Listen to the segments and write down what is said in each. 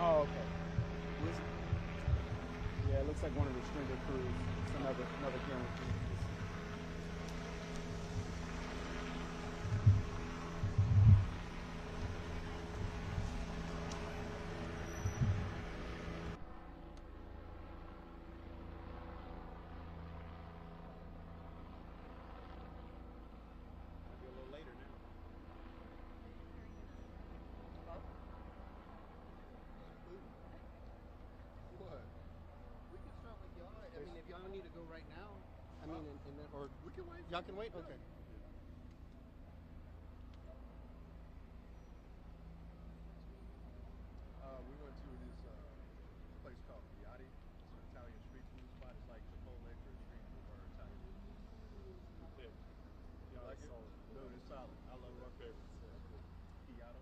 Oh, okay. Yeah, it looks like one of the extended crews. It's another guarantee. Might be a little later now. What? We can start with y'all. I mean, if y'all need to go right now, I mean, and then, or we can wait. Y'all can wait. Okay. We went to this place called Piatti. It's an Italian street food spot. It's like Chipotle for street food or Italian food. Yeah. You like it? Solid. Dude, it's solid. I love my favorites. Piatti.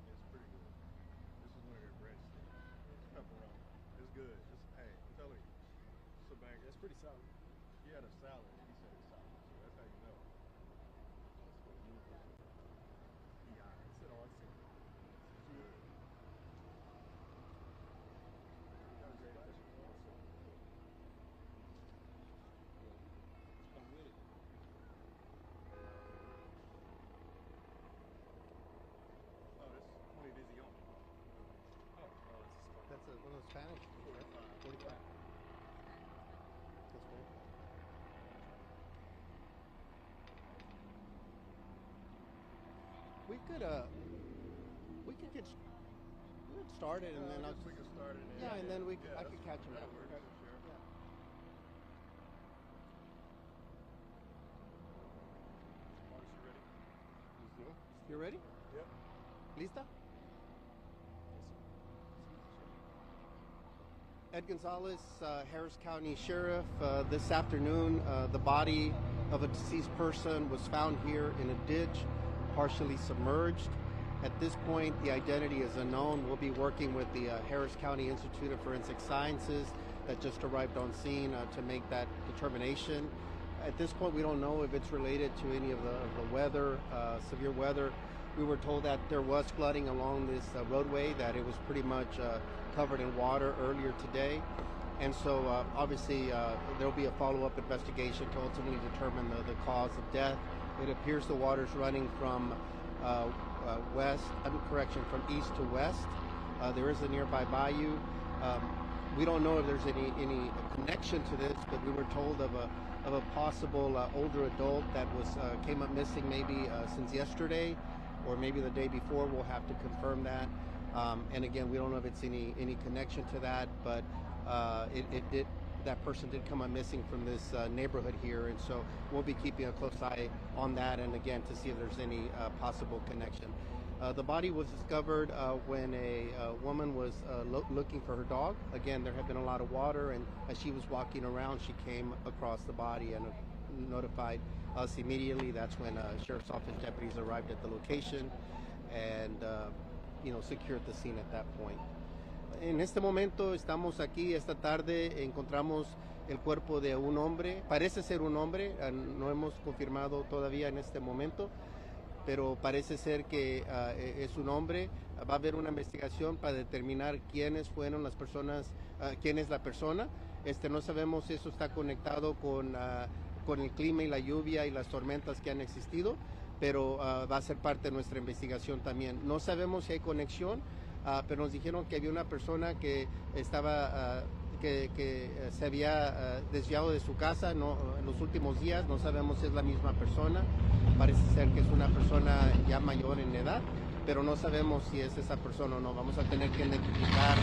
It's pretty good. This is one of their breadsticks. It's pepperoni. It's good. It's, hey, I'm telling you, it's a banger. It's pretty solid. He had a salad. He said it's solid. So that's how you know. Piatti. It's an awesome. It's good. Come with it. Oh, this 20 Vision. Oh, that's one of those Spanish. 45. That's great. We could get started and then we can start it. Yeah, and then I could catch him up. Okay. Yeah. You ready? Yep. Lista? Ed Gonzalez, Harris County Sheriff. This afternoon, the body of a deceased person was found here in a ditch, partially submerged. At this point, the identity is unknown. We'll be working with the Harris County Institute of Forensic Sciences that just arrived on scene to make that determination. At this point, we don't know if it's related to any of the weather, severe weather. We were told that there was flooding along this roadway, that it was pretty much covered in water earlier today. And so obviously there will be a follow-up investigation to ultimately determine the cause of death. It appears the water's running from from east to west. There is a nearby bayou. We don't know if there's any connection to this, but we were told of a possible older adult that came up missing maybe since yesterday, or maybe the day before. We'll have to confirm that. And again, we don't know if it's any connection to that, but that person did come up missing from this neighborhood here, and so we'll be keeping a close eye on that, and again, to see if there's any possible connection. The body was discovered when a woman was looking for her dog. Again, there had been a lot of water, and as she was walking around, she came across the body and notified us immediately. That's when Sheriff's Office deputies arrived at the location and secured the scene at that point. En este momento estamos aquí, esta tarde encontramos el cuerpo de un hombre, parece ser un hombre, no hemos confirmado todavía en este momento, pero parece ser que es un hombre. Va a haber una investigación para determinar quiénes fueron las personas, quién es la persona. No sabemos si eso está conectado con el clima y la lluvia y las tormentas que han existido, pero va a ser parte de nuestra investigación también. No sabemos si hay conexión, pero nos dijeron que había una persona que estaba que se había desviado de su casa en los últimos días. No sabemos si es la misma persona. Parece ser que es una persona ya mayor en edad, pero no sabemos si es esa persona o no. Vamos a tener que identificar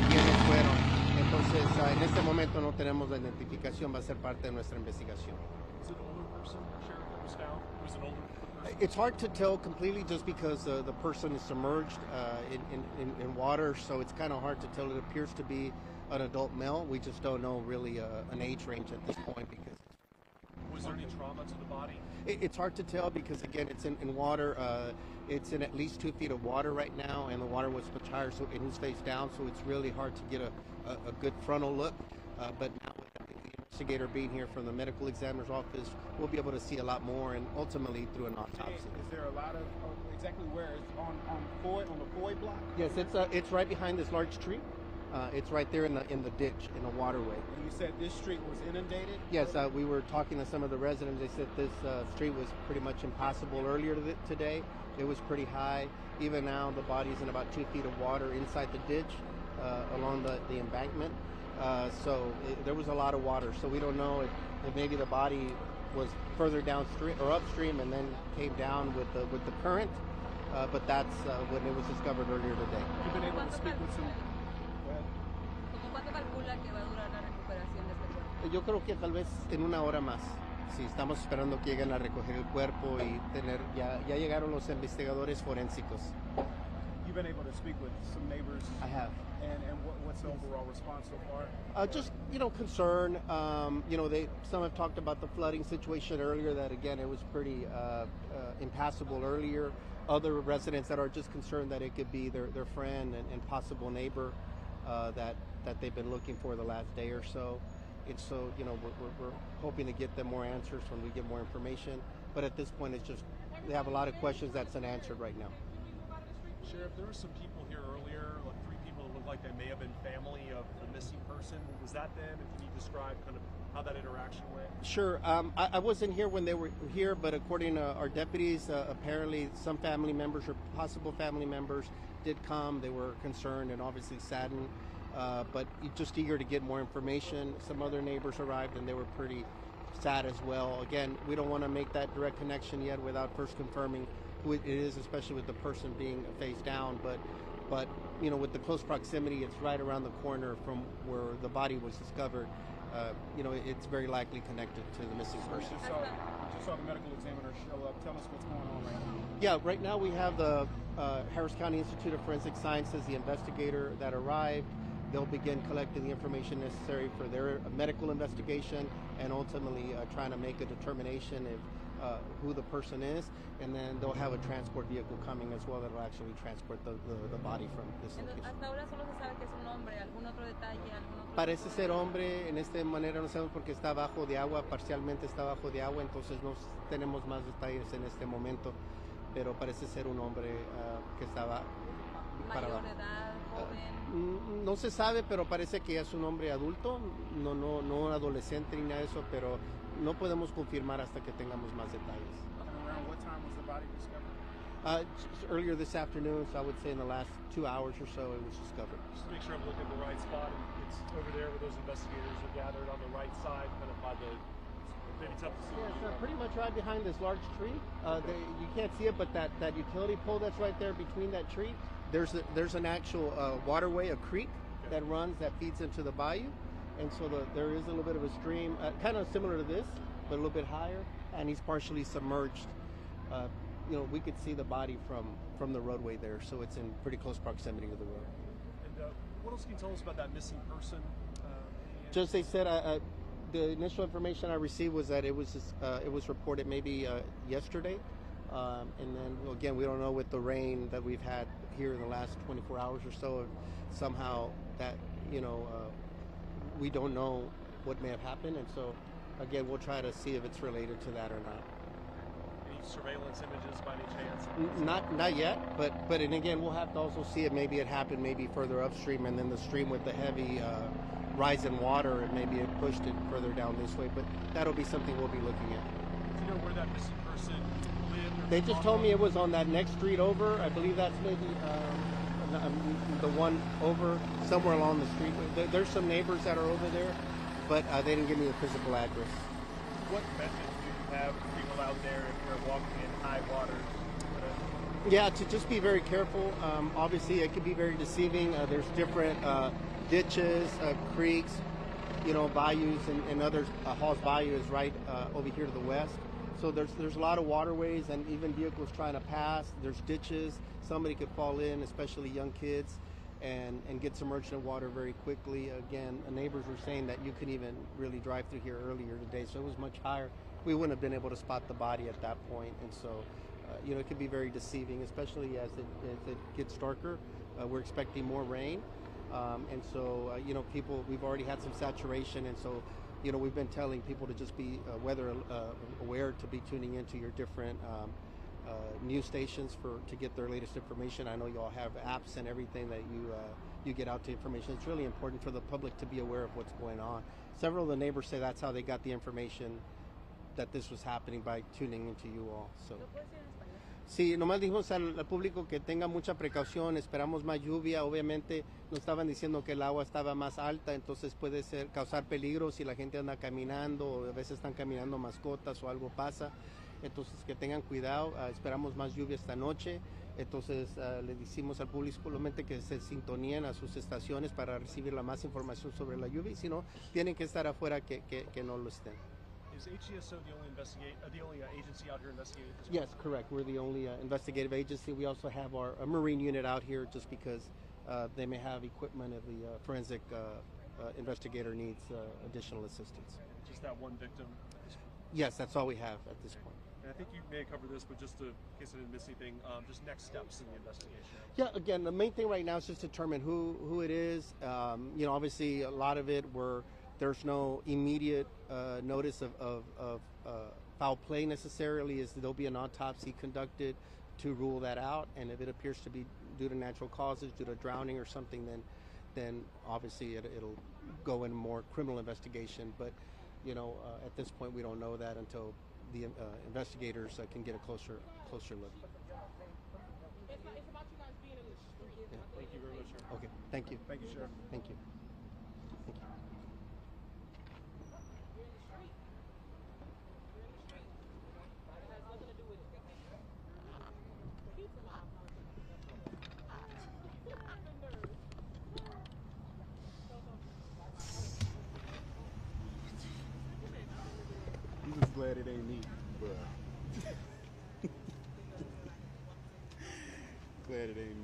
quiénes fueron. Entonces, en este momento no tenemos la identificación, va a ser parte de nuestra investigación. Is it an older person, Sheriff, that was found? Was it older person? It's hard to tell completely just because the person is submerged in water, so it's kind of hard to tell. It appears to be an adult male. We just don't know really an age range at this point because. Was there any trauma to the body? It's hard to tell because, again, it's in water. It's in at least 2 feet of water right now, and the water was much higher, and he's face down, so it's really hard to get a good frontal look. But now with everything investigator being here from the medical examiner's office, we'll be able to see a lot more, and ultimately through an autopsy. Is there a lot of exactly where? Is on the Foy block? Yes, it's right behind this large tree. It's right there in the ditch in a waterway. And you said this street was inundated? Yes, we were talking to some of the residents. They said this street was pretty much impassable earlier today. It was pretty high. Even now, the body's in about 2 feet of water inside the ditch along the embankment. There was a lot of water. So we don't know if maybe the body was further downstream or upstream and then came down with the current. But that's when it was discovered earlier today. You've been able to speak with some. ¿Cuánto calcula que va a durar la recuperación de este cuerpo? Yo creo que tal vez en una hora más. Sí, estamos esperando que lleguen a recoger el cuerpo y ya llegaron los investigadores forensicos. You've been able to speak with some neighbors. I have. And what's the overall response so far? Just concern. Some have talked about the flooding situation earlier. That again, it was pretty impassable earlier. Other residents that are just concerned that it could be their friend and possible neighbor that they've been looking for the last day or so. And so, we're hoping to get them more answers when we get more information. But at this point, it's just they have a lot of questions that's unanswered right now. Sheriff, there were some people here earlier, like 3 people that looked like they may have been family of the missing person. Was that them? And can you describe kind of how that interaction went? Sure. I wasn't here when they were here, but according to our deputies, apparently some family members or possible family members did come. They were concerned and obviously saddened, but just eager to get more information. Some other neighbors arrived and they were pretty sad as well. Again, we don't want to make that direct connection yet without first confirming who it is, especially with the person being face down. But with the close proximity, it's right around the corner from where the body was discovered. It's very likely connected to the missing person. You just saw the medical examiner show up. Tell us what's going on right now. Yeah, right now we have the Harris County Institute of Forensic Sciences, the investigator that arrived. They'll begin collecting the information necessary for their medical investigation and ultimately trying to make a determination of who the person is. And then they'll have a transport vehicle coming as well that will actually transport the body from this location. Hasta ahora solo se sabe que es un hombre. ¿Algún otro detalle? Parece ser hombre, en esta manera no sabemos porque está bajo de agua, parcialmente está bajo de agua, entonces no tenemos más detalles en este momento, pero parece ser un hombre que estaba para ¿Mayor abajo. edad, joven? No se sabe, pero parece que es un hombre adulto, no adolescente ni nada de eso, pero no podemos confirmar hasta que tengamos más detalles. And around what time was the body discovered? Earlier this afternoon, so I would say in the last 2 hours or so, it was discovered. Just to make sure I'm looking at the right spot. It's over there where those investigators are gathered on the right side, kind of by the maybe tough to see. Yeah, it's pretty much right behind this large tree. You can't see it, but that utility pole that's right there between that tree, there's an actual waterway, a creek that feeds into the bayou. And so there is a little bit of a stream, kind of similar to this, but a little bit higher, and he's partially submerged. We could see the body from the roadway there, so it's in pretty close proximity to the road. And what else can you tell us about that missing person? Just they said the initial information I received was that it was reported maybe yesterday, and then again we don't know with the rain that we've had here in the last 24 hours or so. Somehow that we don't know what may have happened, and so again we'll try to see if it's related to that or not. Any surveillance images by any chance? Not yet, but and again we'll have to also see it. Maybe it happened maybe further upstream, and then the stream with the heavy rise in water, and maybe it pushed it further down this way. But that'll be something we'll be looking at. Do you know where that missing person lived? They just told me it was on that next street over. I believe that's maybe the one over somewhere along the street. There's some neighbors that are over there, but they didn't give me the physical address. What message do you have for people out there if they're walking in high waters? Yeah, to just be very careful. Obviously, it could be very deceiving. There's different ditches, creeks, bayous, and others. Hall's Bayou is right over here to the west. So there's a lot of waterways and even vehicles trying to pass. There's ditches. Somebody could fall in, especially young kids, and get submerged in water very quickly. Again, neighbors were saying that you could even really drive through here earlier today, so it was much higher. We wouldn't have been able to spot the body at that point, and so it could be very deceiving, especially as it gets darker. We're expecting more rain, and so people, we've already had some saturation, and so we've been telling people to just be weather aware, to be tuning into your different news stations to get their latest information. I know you all have apps and everything that you get out to information. It's really important for the public to be aware of what's going on. Several of the neighbors say that's how they got the information that this was happening, by tuning into you all. So. ¿Lo puedes decir en español? Sí, nomás dijimos al público que tenga mucha precaución, esperamos más lluvia, obviamente nos estaban diciendo que el agua estaba más alta, entonces puede causar peligro si la gente anda caminando, o a veces están caminando mascotas o algo pasa, entonces que tengan cuidado, esperamos más lluvia esta noche, entonces le decimos al público solamente que se sintoníen a sus estaciones para recibir la más información sobre la lluvia, y si no, tienen que estar afuera, que no lo estén. Is HCSO the only agency out here investigating this? Yes, correct. We're the only investigative agency. We also have a Marine unit out here, just because they may have equipment if the forensic investigator needs additional assistance. Just that one victim? Yes, that's all we have at this point. And I think you may have covered this, but just in case I didn't miss anything, just next steps in the investigation. Yeah, again, the main thing right now is just determine who it is. Obviously, a lot of it there's no immediate notice of foul play necessarily. There'll be an autopsy conducted to rule that out, and if it appears to be due to natural causes, due to drowning or something, then obviously it'll go in more criminal investigation. But at this point, we don't know that until the investigators can get a closer look. It's about you guys being in the street. Yeah. Thank you very much, Sheriff. Okay, thank you. Thank you, Sheriff. Thank you. Thank you. You're in the street. You're in the street. It has nothing to do with it. Keep them out. I'm just glad it ain't me, but glad it ain't me.